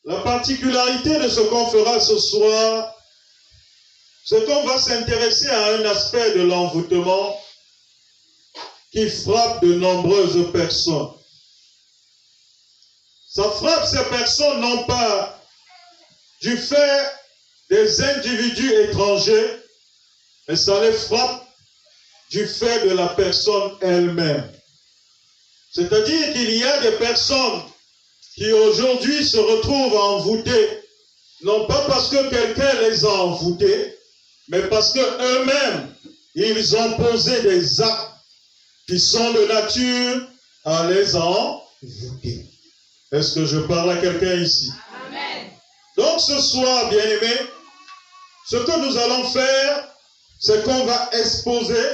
La particularité de ce qu'on fera ce soir, c'est qu'on va s'intéresser à un aspect de l'envoûtement qui frappe de nombreuses personnes. Ça frappe ces personnes non pas du fait des individus étrangers, mais ça les frappe du fait de la personne elle-même. C'est-à-dire qu'il y a des personnes qui aujourd'hui se retrouvent envoûtées, non pas parce que quelqu'un les a envoûtés, mais parce qu'eux-mêmes, ils ont posé des actes qui sont de nature à les envoûter. Est-ce que je parle à quelqu'un ici? Amen. Donc ce soir, bien-aimés, ce que nous allons faire, c'est qu'on va exposer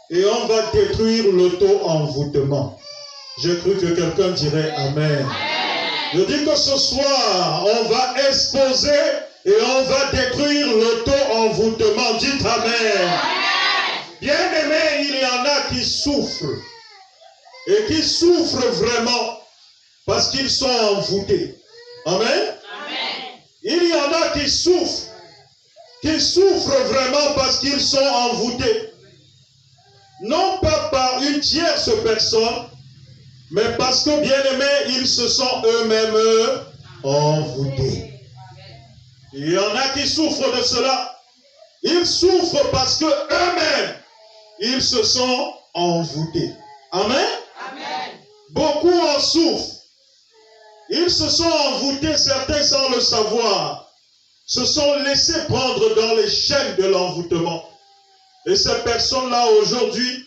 et on va détruire l'auto-envoûtement. J'ai cru que quelqu'un dirait Amen. Je dis que ce soir, on va exposer et on va détruire l'auto-envoûtement. Dites Amen. Bien-aimés, il y en a qui souffrent. Et qui souffrent vraiment parce qu'ils sont envoûtés. Amen. Amen. Il y en a qui souffrent vraiment parce qu'ils sont envoûtés. Non pas par une tierce personne, mais parce que, bien-aimés, ils se sont eux-mêmes envoûtés. Il y en a qui souffrent de cela. Ils souffrent parce que eux-mêmes, ils se sont envoûtés. Amen. Amen. Beaucoup en souffrent. Ils se sont envoûtés, certains sans le savoir, se sont laissés prendre dans les chaînes de l'envoûtement. Et ces personnes-là, aujourd'hui,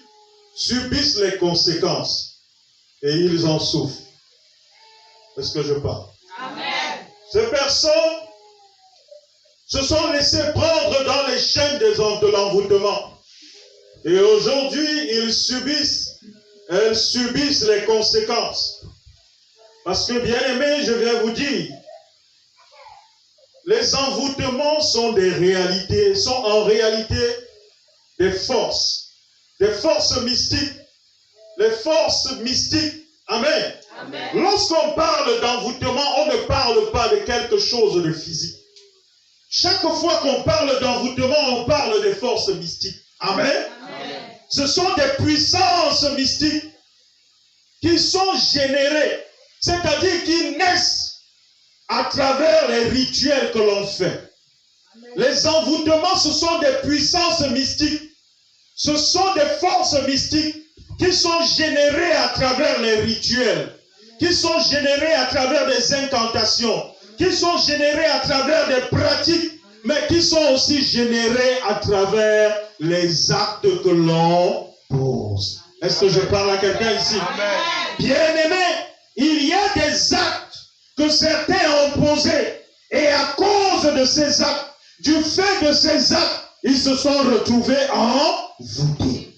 subissent les conséquences. Et ils en souffrent. Est-ce que je parle? Amen. Ces personnes se sont laissées prendre dans les chaînes de l'envoûtement. Et aujourd'hui, elles subissent les conséquences. Parce que, bien aimé, je viens vous dire, les envoûtements sont en réalité des forces mystiques. Les forces mystiques. Amen. Amen. Lorsqu'on parle d'envoûtement, on ne parle pas de quelque chose de physique. Chaque fois qu'on parle d'envoûtement, on parle des forces mystiques. Amen. Amen. Ce sont des puissances mystiques qui sont générées, c'est-à-dire qui naissent à travers les rituels que l'on fait. Amen. Les envoûtements, ce sont des puissances mystiques. Ce sont des forces mystiques qui sont générées à travers les rituels, qui sont générées à travers des incantations, qui sont générées à travers des pratiques, mais qui sont aussi générées à travers les actes que l'on pose. Est-ce que je parle à quelqu'un ici? Amen. Bien-aimé, il y a des actes que certains ont posés, et à cause de ces actes, du fait de ces actes, ils se sont retrouvés envoûtés.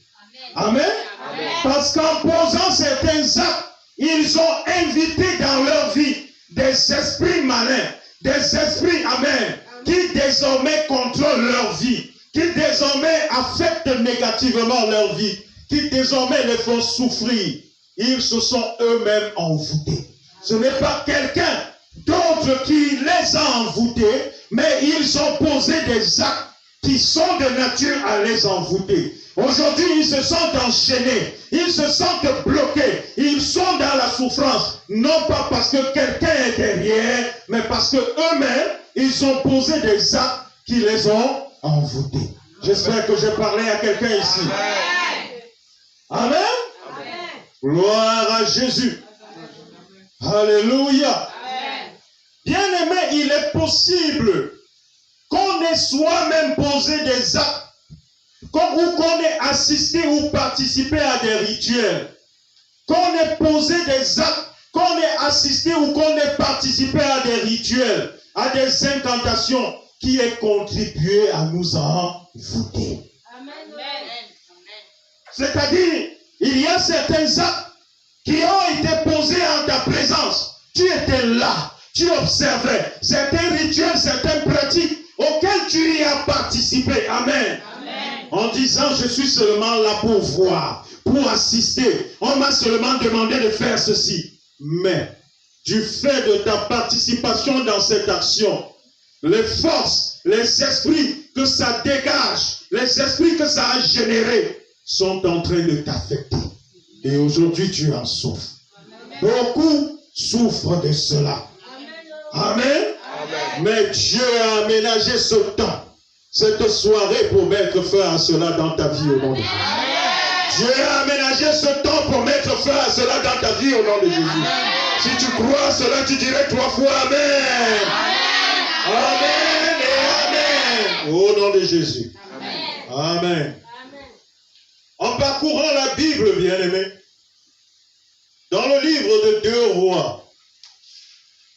Amen. Amen. Parce qu'en posant certains actes, ils ont invité dans leur vie des esprits malins, des esprits, amen, qui désormais contrôlent leur vie, qui désormais affectent négativement leur vie, qui désormais les font souffrir. Ils se sont eux-mêmes envoûtés. Ce n'est pas quelqu'un d'autre qui les a envoûtés, mais ils ont posé des actes qui sont de nature à les envoûter. Aujourd'hui, ils se sentent enchaînés, ils se sentent bloqués, ils sont dans la souffrance, non pas parce que quelqu'un est derrière, mais parce que eux-mêmes, ils ont posé des actes qui les ont envoûtés. J'espère que j'ai parlé à quelqu'un ici. Amen. Amen. Gloire à Jésus. Alléluia. Bien-aimé, il est possible qu'on ait soi-même posé des actes, ou qu'on ait assisté ou participé à des rituels, qu'on ait posé des actes, qu'on ait assisté ou qu'on ait participé à des rituels, à des incantations qui aient contribué à nous envoûter. C'est-à-dire, il y a certains actes qui ont été posés en ta présence. Tu étais là, tu observais certains rituels, certaines pratiques auxquelles tu y as participé. Amen. En disant, je suis seulement là pour voir, pour assister. On m'a seulement demandé de faire ceci. Mais du fait de ta participation dans cette action, les forces, les esprits que ça dégage, les esprits que ça a générés sont en train de t'affecter. Et aujourd'hui, tu en souffres. Beaucoup souffrent de cela. Amen. Amen. Mais Dieu a aménagé ce temps, cette soirée pour mettre fin à cela dans ta vie au nom de Jésus. Dieu a aménagé ce temps pour mettre fin à cela dans ta vie au nom de Jésus. Si tu crois cela, tu dirais 3 fois Amen. Amen et Amen. Au nom de Jésus. Amen. Amen. En parcourant la Bible, bien-aimés, dans le livre de 2 Rois,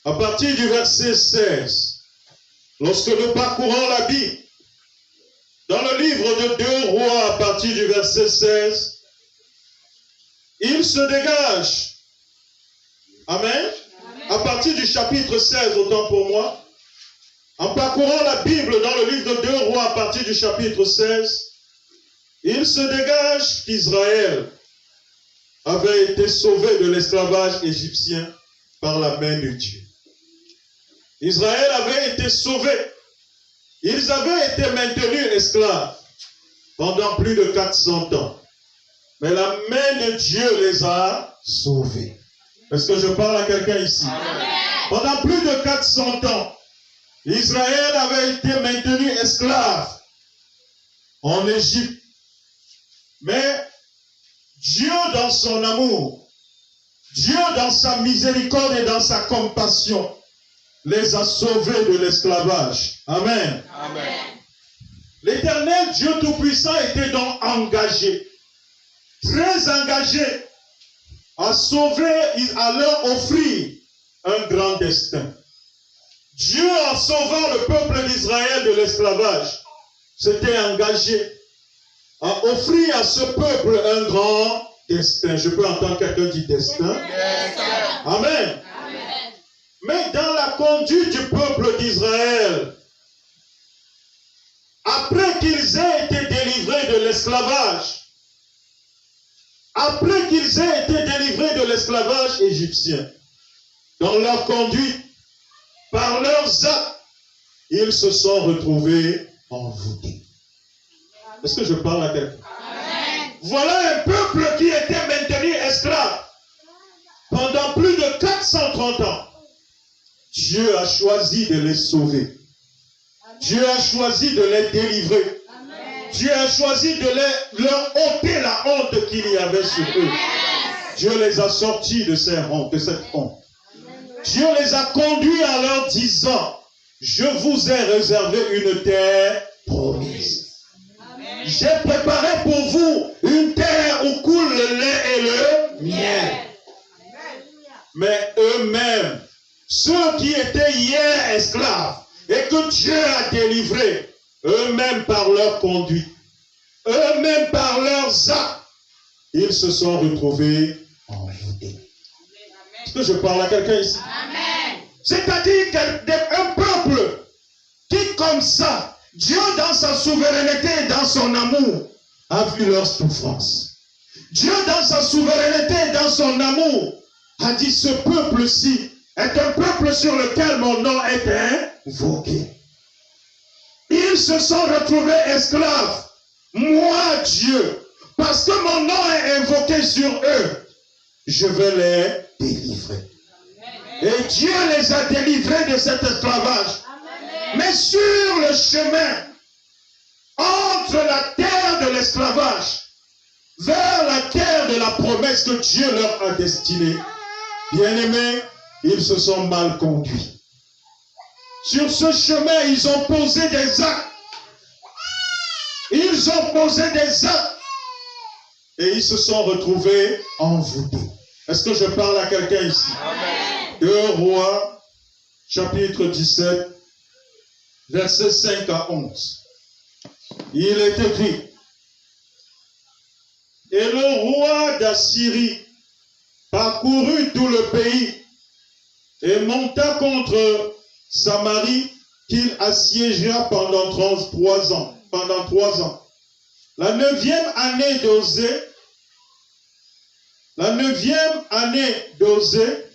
à partir du verset 16, lorsque nous parcourons la Bible, dans le livre de 2 Rois, à partir du verset 16, il se dégage. Amen. À partir du chapitre 16, autant pour moi, en parcourant la Bible dans le livre de 2 Rois, à partir du chapitre 16, il se dégage qu'Israël avait été sauvé de l'esclavage égyptien par la main de Dieu. Israël avait été sauvé. Ils avaient été maintenus esclaves pendant plus de 400 ans. Mais la main de Dieu les a sauvés. Est-ce que je parle à quelqu'un ici? Amen. Pendant plus de 400 ans, Israël avait été maintenu esclave en Égypte. Mais Dieu dans son amour, Dieu dans sa miséricorde et dans sa compassion, les a sauvés de l'esclavage. Amen. Amen. L'Éternel Dieu Tout-Puissant était donc engagé, très engagé, à sauver, à leur offrir un grand destin. Dieu, en sauvant le peuple d'Israël de l'esclavage, s'était engagé à offrir à ce peuple un grand destin. Je peux entendre quelqu'un dire destin. Amen. Amen. Mais dans la conduite du peuple d'Israël, après qu'ils aient été délivrés de l'esclavage, après qu'ils aient été délivrés de l'esclavage égyptien, dans leur conduite, par leurs actes, ils se sont retrouvés envoûtés. Est-ce que je parle à quelqu'un? Voilà un peuple qui était maintenu esclave pendant plus de 430 ans. Dieu a choisi de les sauver. Dieu a choisi de les délivrer. Dieu a choisi de leur ôter la honte qu'il y avait sur eux. Dieu les a sortis de cette honte. Dieu les a conduits en leur disant, je vous ai réservé une terre promise. J'ai préparé pour vous une terre où coule le lait et le miel. Mais eux-mêmes, ceux qui étaient hier esclaves et que Dieu a délivrés, eux-mêmes par leur conduite, eux-mêmes par leurs actes, ils se sont retrouvés envoûtés. Est-ce que je parle à quelqu'un ici? C'est-à-dire qu'un peuple qui, comme ça, Dieu dans sa souveraineté et dans son amour, a vu leur souffrance. Dieu dans sa souveraineté et dans son amour, a dit ce peuple-ci est un peuple sur lequel mon nom est invoqué. Ils se sont retrouvés esclaves. Moi, Dieu, parce que mon nom est invoqué sur eux, je vais les délivrer. Et Dieu les a délivrés de cet esclavage. Mais sur le chemin, entre la terre de l'esclavage, vers la terre de la promesse que Dieu leur a destinée, bien-aimés, ils se sont mal conduits. Sur ce chemin, ils ont posé des actes. Ils ont posé des actes. Et ils se sont retrouvés envoûtés. Est-ce que je parle à quelqu'un ici? Amen. 2 Rois, chapitre 17, versets 5 à 11. Il est écrit, et le roi d'Assyrie parcourut tout le pays et monta contre Samarie qu'il assiégea pendant 3 ans. Pendant 3 ans. La 9e année d'Osée,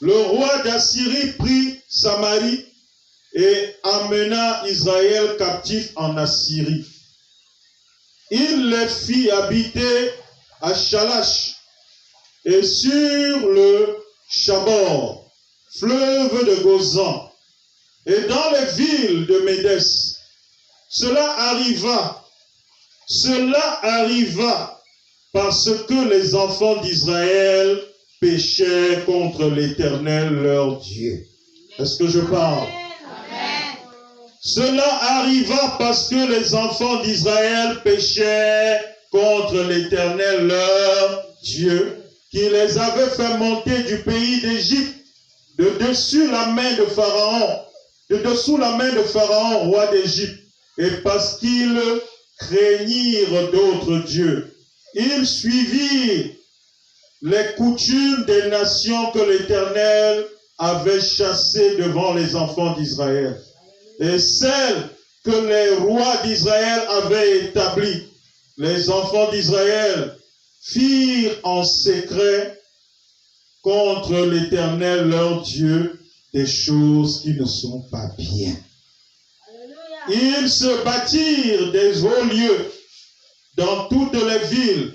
le roi d'Assyrie prit Samarie et amena Israël captif en Assyrie. Il les fit habiter à Shalash et sur le Chabor, fleuve de Gozan, et dans les villes de Médès. Cela arriva parce que les enfants d'Israël péchaient contre l'Éternel leur Dieu. Est-ce que je parle? Amen. Cela arriva parce que les enfants d'Israël péchaient contre l'Éternel leur Dieu, qui les avait fait monter du pays d'Égypte, de dessous la main de Pharaon, roi d'Égypte, et parce qu'ils craignirent d'autres dieux. Ils suivirent les coutumes des nations que l'Éternel avait chassées devant les enfants d'Israël, et celles que les rois d'Israël avaient établies. Les enfants d'Israël firent en secret contre l'Éternel leur Dieu des choses qui ne sont pas bien. Ils se bâtirent des hauts lieux dans toutes les villes,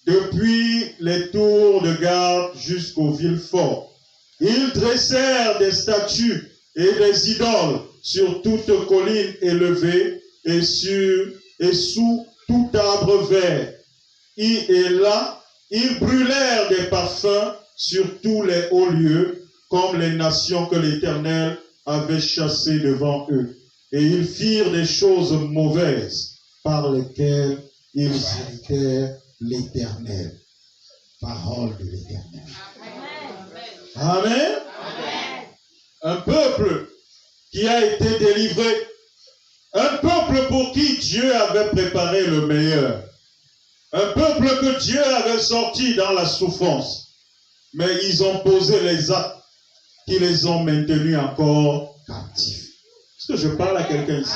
depuis les tours de garde jusqu'aux villes fortes. Ils dressèrent des statues et des idoles sur toute colline élevée et sous tout arbre vert. Et là, ils brûlèrent des parfums sur tous les hauts lieux, comme les nations que l'Éternel avait chassées devant eux. Et ils firent des choses mauvaises par lesquelles ils irritèrent l'Éternel. Parole de l'Éternel. Amen. Amen. Un peuple qui a été délivré. Un peuple pour qui Dieu avait préparé le meilleur. Un peuple que Dieu avait sorti dans la souffrance. Mais ils ont posé les actes qui les ont maintenus encore captifs. Est-ce que je parle à quelqu'un ici?